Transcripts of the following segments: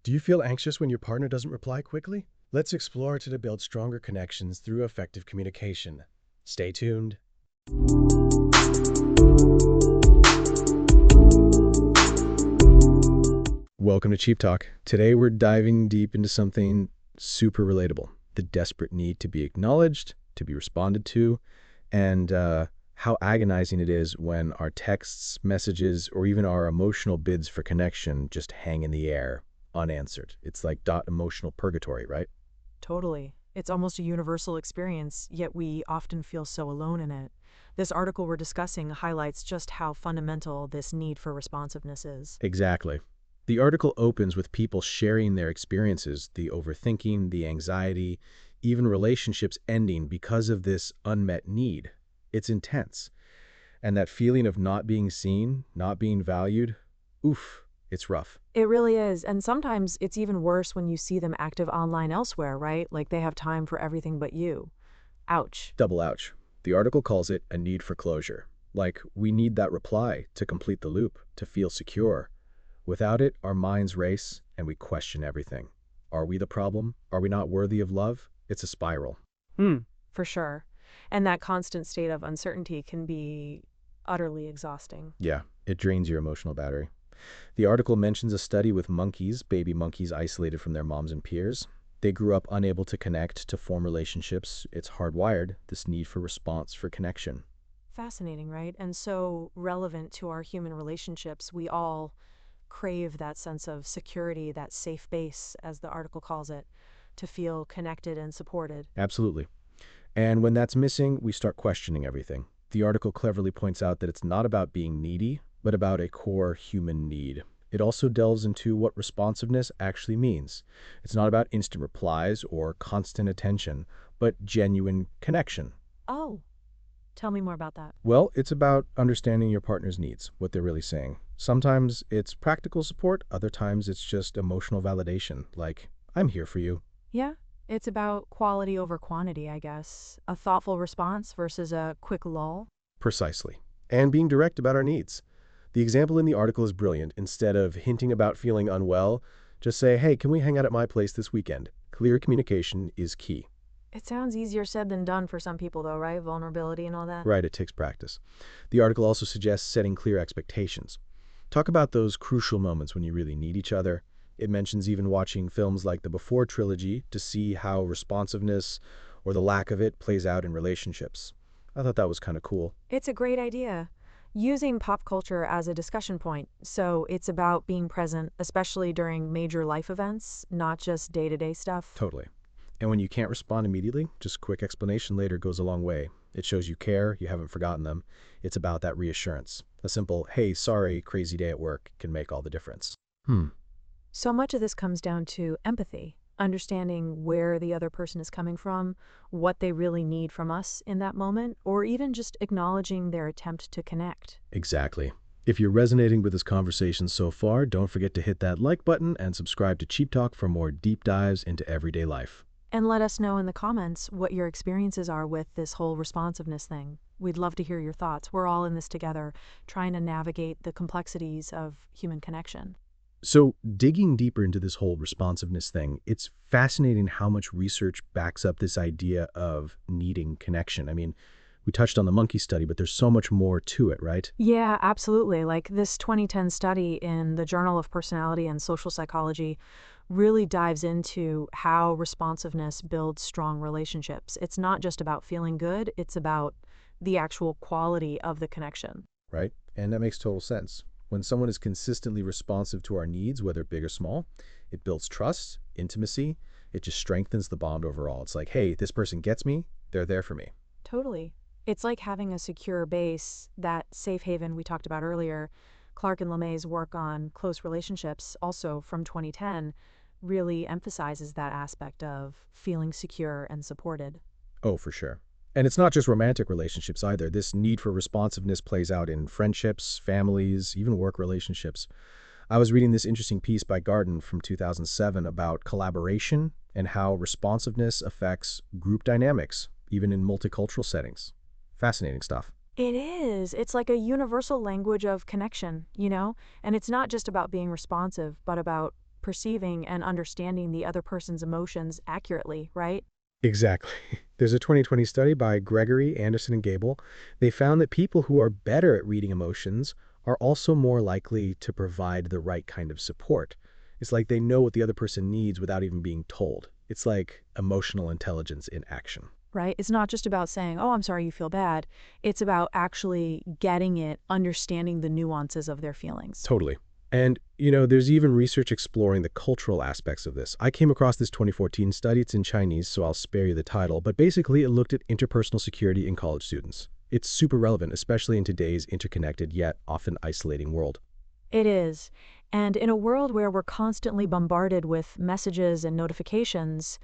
Do you feel anxious when your partner doesn't reply quickly? Let's explore to build stronger connections through effective communication. Stay tuned. Welcome to Cheap Talk. Today we're diving deep into something super relatable: the desperate need to be acknowledged, to be responded to, and how agonizing it is when our texts, messages, or even our emotional bids for connection just hang in the air, unanswered. It's like emotional purgatory, right? Totally. It's almost a universal experience, yet we often feel so alone in it. This article we're discussing highlights just how fundamental this need for responsiveness is. Exactly. The article opens with people sharing their experiences, the overthinking, the anxiety, even relationships ending because of this unmet need. It's intense. And that feeling of not being seen, not being valued, oof, it's rough. It really is, and sometimes it's even worse when you see them active online elsewhere, right? Like they have time for everything but you. Ouch. Double ouch. The article calls it a need for closure. Like, we need that reply to complete the loop, to feel secure. Without it, our minds race and we question everything. Are we the problem? Are we not worthy of love? It's a spiral. For sure. And that constant state of uncertainty can be utterly exhausting. Yeah, it drains your emotional battery. The article mentions a study with monkeys, baby monkeys isolated from their moms and peers. They grew up unable to connect, to form relationships. It's hardwired, this need for response, for connection. Fascinating, right? And so relevant to our human relationships. We all crave that sense of security, that safe base, as the article calls it, to feel connected and supported. Absolutely. And when that's missing, we start questioning everything. The article cleverly points out that it's not about being needy, but about a core human need. It also delves into what responsiveness actually means. It's not about instant replies or constant attention, but genuine connection. Oh, tell me more about that. Well, it's about understanding your partner's needs, what they're really saying. Sometimes it's practical support, other times it's just emotional validation, like, I'm here for you. Yeah, it's about quality over quantity, I guess. A thoughtful response versus a quick lull. Precisely. And being direct about our needs. The example in the article is brilliant. Instead of hinting about feeling unwell, just say, hey, can we hang out at my place this weekend? Clear communication is key. It sounds easier said than done for some people, though, right? Vulnerability and all that. Right, it takes practice. The article also suggests setting clear expectations. Talk about those crucial moments when you really need each other. It mentions even watching films like the Before trilogy to see how responsiveness, or the lack of it, plays out in relationships. I thought that was kind of cool. It's a great idea. Using pop culture as a discussion point. So it's about being present, especially during major life events, not just day-to-day stuff. Totally. And when you can't respond immediately, just a quick explanation later goes a long way. It shows you care, you haven't forgotten them. It's about that reassurance. A simple, hey, sorry, crazy day at work can make all the difference. So much of this comes down to empathy, understanding where the other person is coming from, what they really need from us in that moment, or even just acknowledging their attempt to connect. Exactly. If you're resonating with this conversation so far, don't forget to hit that like button and subscribe to Cheap Talk for more deep dives into everyday life. And let us know in the comments what your experiences are with this whole responsiveness thing. We'd love to hear your thoughts. We're all in this together, trying to navigate the complexities of human connection. So, digging deeper into this whole responsiveness thing, it's fascinating how much research backs up this idea of needing connection. I mean, we touched on the monkey study, but there's so much more to it, right? Yeah, absolutely. Like this 2010 study in the Journal of Personality and Social Psychology really dives into how responsiveness builds strong relationships. It's not just about feeling good, it's about the actual quality of the connection. Right? And that makes total sense. When someone is consistently responsive to our needs, whether big or small, it builds trust, intimacy. It just strengthens the bond overall. It's like, hey, this person gets me, they're there for me. Totally. It's like having a secure base, that safe haven we talked about earlier. Clark and LeMay's work on close relationships, also from 2010, really emphasizes that aspect of feeling secure and supported. Oh, for sure. And it's not just romantic relationships either. This need for responsiveness plays out in friendships, families, even work relationships. I was reading this interesting piece by Garden from 2007 about collaboration and how responsiveness affects group dynamics, even in multicultural settings. Fascinating stuff. It is. It's like a universal language of connection, you know? And it's not just about being responsive, but about perceiving and understanding the other person's emotions accurately, right? Exactly. There's a 2020 study by Gregory, Anderson, and Gable. They found that people who are better at reading emotions are also more likely to provide the right kind of support. It's like they know what the other person needs without even being told. It's like emotional intelligence in action. Right? It's not just about saying, oh, I'm sorry you feel bad. It's about actually getting it, understanding the nuances of their feelings. Totally. And, there's even research exploring the cultural aspects of this. I came across this 2014 study. It's in Chinese, so I'll spare you the title. But basically, it looked at interpersonal security in college students. It's super relevant, especially in today's interconnected yet often isolating world. It is. And in a world where we're constantly bombarded with messages and notifications,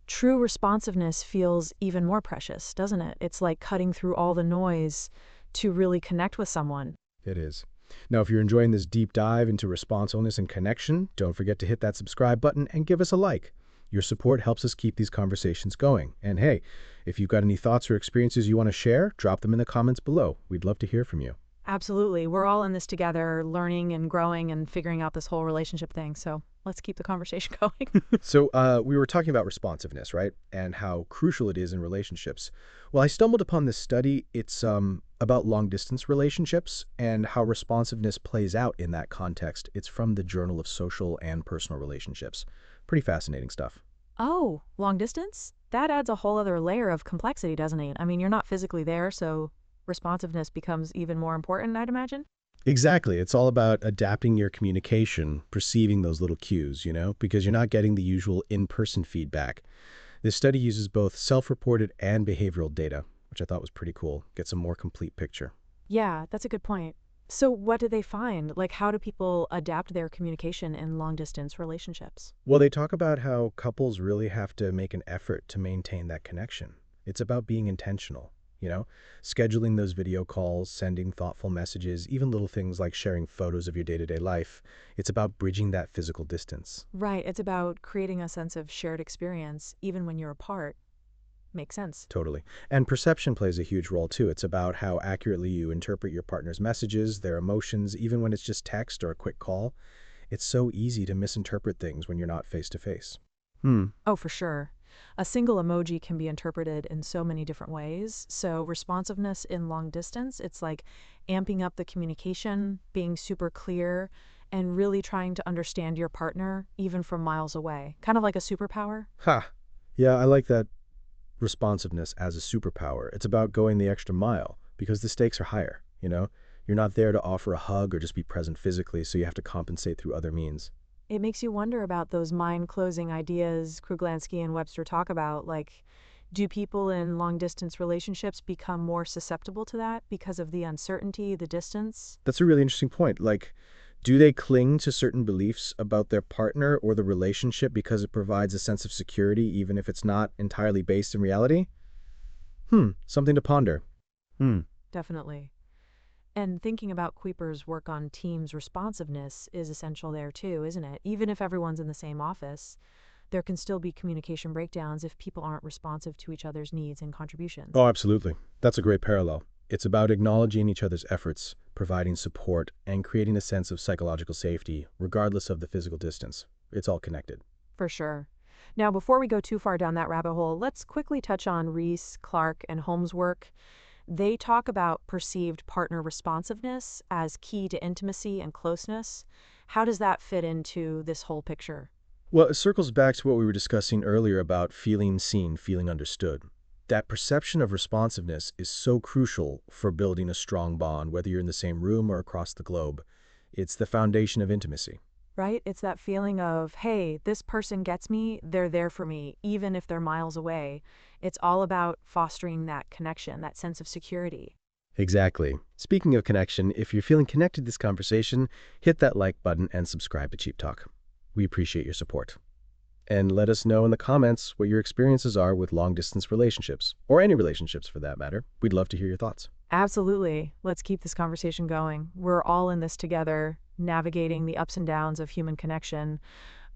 true responsiveness feels even more precious, doesn't it? It's like cutting through all the noise to really connect with someone. It is. Now, if you're enjoying this deep dive into responsiveness and connection, don't forget to hit that subscribe button and give us a like. Your support helps us keep these conversations going. And hey, if you've got any thoughts or experiences you want to share, drop them in the comments below. We'd love to hear from you. Absolutely. We're all in this together, learning and growing and figuring out this whole relationship thing. So let's keep the conversation going. So, we were talking about responsiveness, right? And how crucial it is in relationships. Well, I stumbled upon this study. It's about long distance relationships and how responsiveness plays out in that context. It's from the Journal of Social and Personal Relationships. Pretty fascinating stuff. Oh, long distance? That adds a whole other layer of complexity, doesn't it? I mean, you're not physically there, so responsiveness becomes even more important, I'd imagine. Exactly. It's all about adapting your communication, perceiving those little cues, because you're not getting the usual in-person feedback. This study uses both self-reported and behavioral data, which I thought was pretty cool. Gets a more complete picture. Yeah, that's a good point. So, what do they find? Like, how do people adapt their communication in long distance relationships? Well, they talk about how couples really have to make an effort to maintain that connection. It's about being intentional, scheduling those video calls, sending thoughtful messages, even little things like sharing photos of your day-to-day life. It's about bridging that physical distance. Right, it's about creating a sense of shared experience, even when you're apart. Makes sense. Totally. And perception plays a huge role too. It's about how accurately you interpret your partner's messages, their emotions, even when it's just text or a quick call. It's so easy to misinterpret things when you're not face to face. Oh, for sure. A single emoji can be interpreted in so many different ways. So, responsiveness in long distance, it's like amping up the communication, being super clear, and really trying to understand your partner, even from miles away. Kind of like a superpower. Ha! Yeah, I like that responsiveness as a superpower. It's about going the extra mile because the stakes are higher. You're not there to offer a hug or just be present physically, so you have to compensate through other means. It makes you wonder about those mind closing ideas Kruglansky and Webster talk about. Like, do people in long distance relationships become more susceptible to that because of the uncertainty, the distance? That's a really interesting point. Like, do they cling to certain beliefs about their partner or the relationship because it provides a sense of security, even if it's not entirely based in reality? Something to ponder. Definitely. And thinking about Kuiper's work on teams responsiveness is essential there too, isn't it? Even if everyone's in the same office, there can still be communication breakdowns if people aren't responsive to each other's needs and contributions. Oh, absolutely. That's a great parallel. It's about acknowledging each other's efforts, providing support, and creating a sense of psychological safety, regardless of the physical distance. It's all connected. For sure. Now, before we go too far down that rabbit hole, let's quickly touch on Reese, Clark, and Holmes' work. They talk about perceived partner responsiveness as key to intimacy and closeness. How does that fit into this whole picture? Well, it circles back to what we were discussing earlier about feeling seen, feeling understood. That perception of responsiveness is so crucial for building a strong bond, whether you're in the same room or across the globe. It's the foundation of intimacy. Right? It's that feeling of, hey, this person gets me, they're there for me, even if they're miles away. It's all about fostering that connection, that sense of security. Exactly. Speaking of connection, if you're feeling connected to this conversation, hit that like button and subscribe to Cheap Talk. We appreciate your support. And let us know in the comments what your experiences are with long-distance relationships, or any relationships for that matter. We'd love to hear your thoughts. Absolutely. Let's keep this conversation going. We're all in this together, navigating the ups and downs of human connection.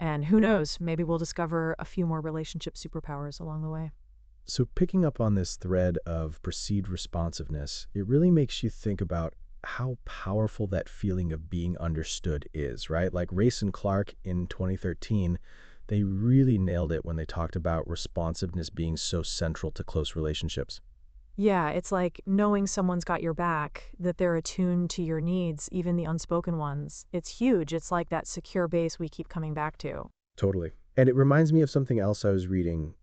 And who knows, maybe we'll discover a few more relationship superpowers along the way. So picking up on this thread of perceived responsiveness, it really makes you think about how powerful that feeling of being understood is, right? Like Race and Clark in 2013, they really nailed it when they talked about responsiveness being so central to close relationships. Yeah, it's like knowing someone's got your back, that they're attuned to your needs, even the unspoken ones. It's huge. It's like that secure base we keep coming back to. Totally. And it reminds me of something else I was reading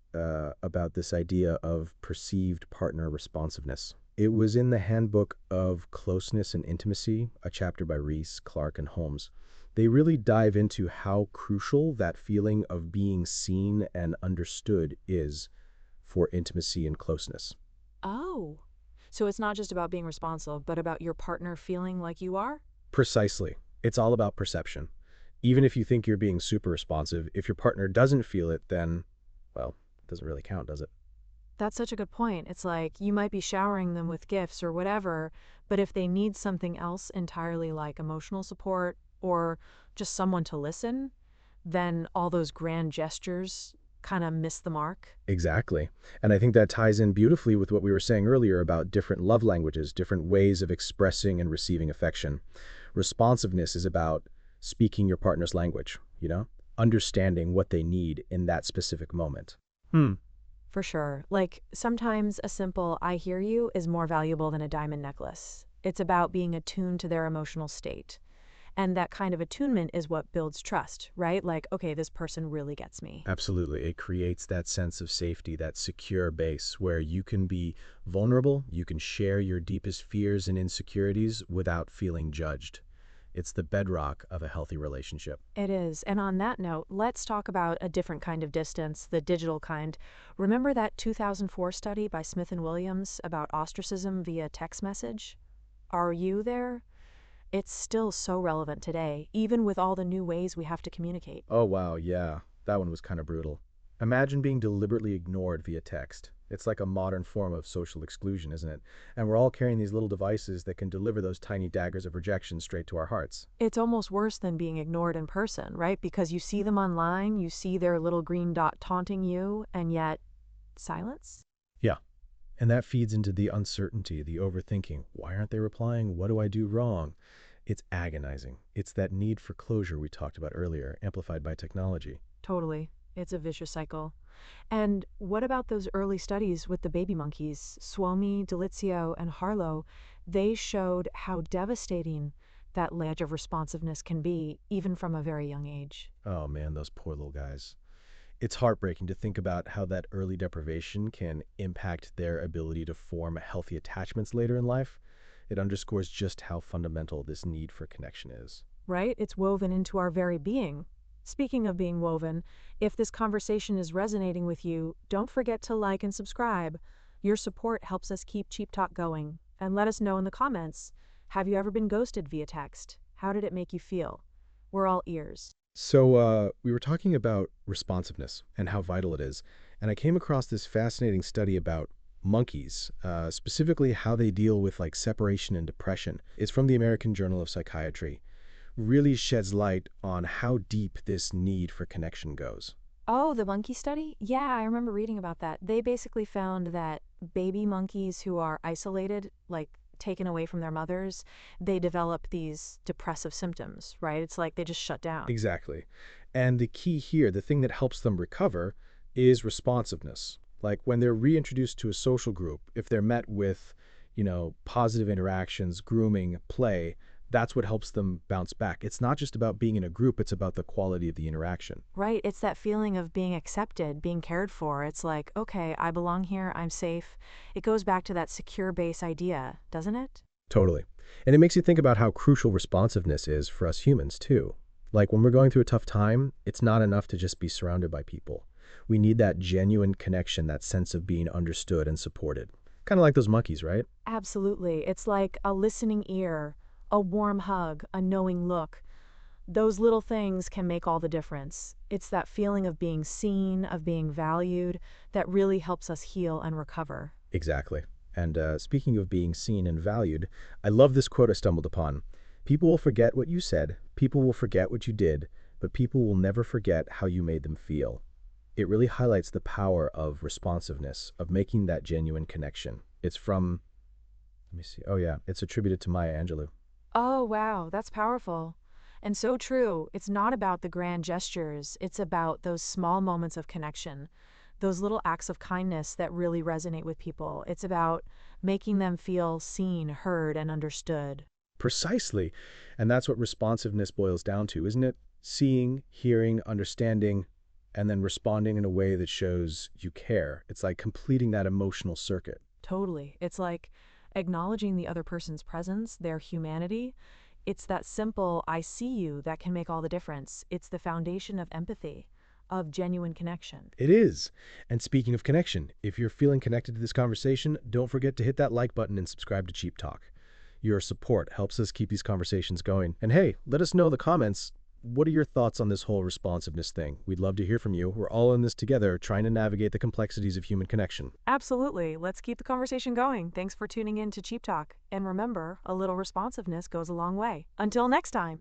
about this idea of perceived partner responsiveness. It was in the Handbook of Closeness and Intimacy, a chapter by Reese, Clark, and Holmes. They really dive into how crucial that feeling of being seen and understood is for intimacy and closeness. Oh. So it's not just about being responsible, but about your partner feeling like you are? Precisely. It's all about perception. Even if you think you're being super responsive, if your partner doesn't feel it, then, well, it doesn't really count, does it? That's such a good point. It's like you might be showering them with gifts or whatever, but if they need something else entirely like emotional support or just someone to listen, then all those grand gestures kind of miss the mark. Exactly. And I think that ties in beautifully with what we were saying earlier about different love languages, different ways of expressing and receiving affection. Responsiveness is about speaking your partner's language, understanding what they need in that specific moment. For sure. Like sometimes a simple I hear you is more valuable than a diamond necklace. It's about being attuned to their emotional state. And that kind of attunement is what builds trust, right? Like, okay, this person really gets me. Absolutely. It creates that sense of safety, that secure base where you can be vulnerable, you can share your deepest fears and insecurities without feeling judged. It's the bedrock of a healthy relationship. It is. And on that note, let's talk about a different kind of distance, the digital kind. Remember that 2004 study by Smith and Williams about ostracism via text message? Are you there? It's still so relevant today, even with all the new ways we have to communicate. Oh, wow, yeah. That one was kind of brutal. Imagine being deliberately ignored via text. It's like a modern form of social exclusion, isn't it? And we're all carrying these little devices that can deliver those tiny daggers of rejection straight to our hearts. It's almost worse than being ignored in person, right? Because you see them online, you see their little green dot taunting you, and yet silence? Yeah. And that feeds into the uncertainty, the overthinking. Why aren't they replying? What do I do wrong? It's agonizing. It's that need for closure we talked about earlier, amplified by technology. Totally. It's a vicious cycle. And what about those early studies with the baby monkeys, Suomi, Delizio, and Harlow? They showed how devastating that ledge of responsiveness can be, even from a very young age. Oh man, those poor little guys. It's heartbreaking to think about how that early deprivation can impact their ability to form healthy attachments later in life. It underscores just how fundamental this need for connection is. Right? It's woven into our very being. Speaking of being woven, if this conversation is resonating with you, don't forget to like and subscribe. Your support helps us keep Cheap Talk going. And let us know in the comments, have you ever been ghosted via text? How did it make you feel? We're all ears. So, we were talking about responsiveness and how vital it is. And I came across this fascinating study about monkeys, specifically how they deal with like separation and depression. It's from the American Journal of Psychiatry. Really sheds light on how deep this need for connection goes. Oh, the monkey study? Yeah, I remember reading about that. They basically found that baby monkeys who are isolated, like taken away from their mothers, they develop these depressive symptoms, right? It's like they just shut down. Exactly. And the key here, the thing that helps them recover, is responsiveness. Like when they're reintroduced to a social group, if they're met with, positive interactions, grooming, play, that's what helps them bounce back. It's not just about being in a group, it's about the quality of the interaction. Right, it's that feeling of being accepted, being cared for. It's like, okay, I belong here, I'm safe. It goes back to that secure base idea, doesn't it? Totally. And it makes you think about how crucial responsiveness is for us humans, too. Like when we're going through a tough time, it's not enough to just be surrounded by people. We need that genuine connection, that sense of being understood and supported. Kind of like those monkeys, right? Absolutely. It's like a listening ear, a warm hug, a knowing look. Those little things can make all the difference. It's that feeling of being seen, of being valued, that really helps us heal and recover. Exactly. And speaking of being seen and valued, I love this quote I stumbled upon. People will forget what you said, people will forget what you did, but people will never forget how you made them feel. It really highlights the power of responsiveness, of making that genuine connection. It's from Let me see. Oh, yeah. It's attributed to Maya Angelou. Oh, wow, that's powerful. And so true. It's not about the grand gestures, it's about those small moments of connection, those little acts of kindness that really resonate with people. It's about making them feel seen, heard, and understood. Precisely. And that's what responsiveness boils down to, isn't it? Seeing, hearing, understanding, and then responding in a way that shows you care. It's like completing that emotional circuit. Totally. It's like acknowledging the other person's presence, their humanity. It's that simple, I see you, that can make all the difference. It's the foundation of empathy, of genuine connection. It is. And speaking of connection, if you're feeling connected to this conversation, don't forget to hit that like button and subscribe to Cheap Talk. Your support helps us keep these conversations going. And hey, let us know in the comments, what are your thoughts on this whole responsiveness thing? We'd love to hear from you. We're all in this together, trying to navigate the complexities of human connection. Absolutely. Let's keep the conversation going. Thanks for tuning in to Cheap Talk. And remember, a little responsiveness goes a long way. Until next time.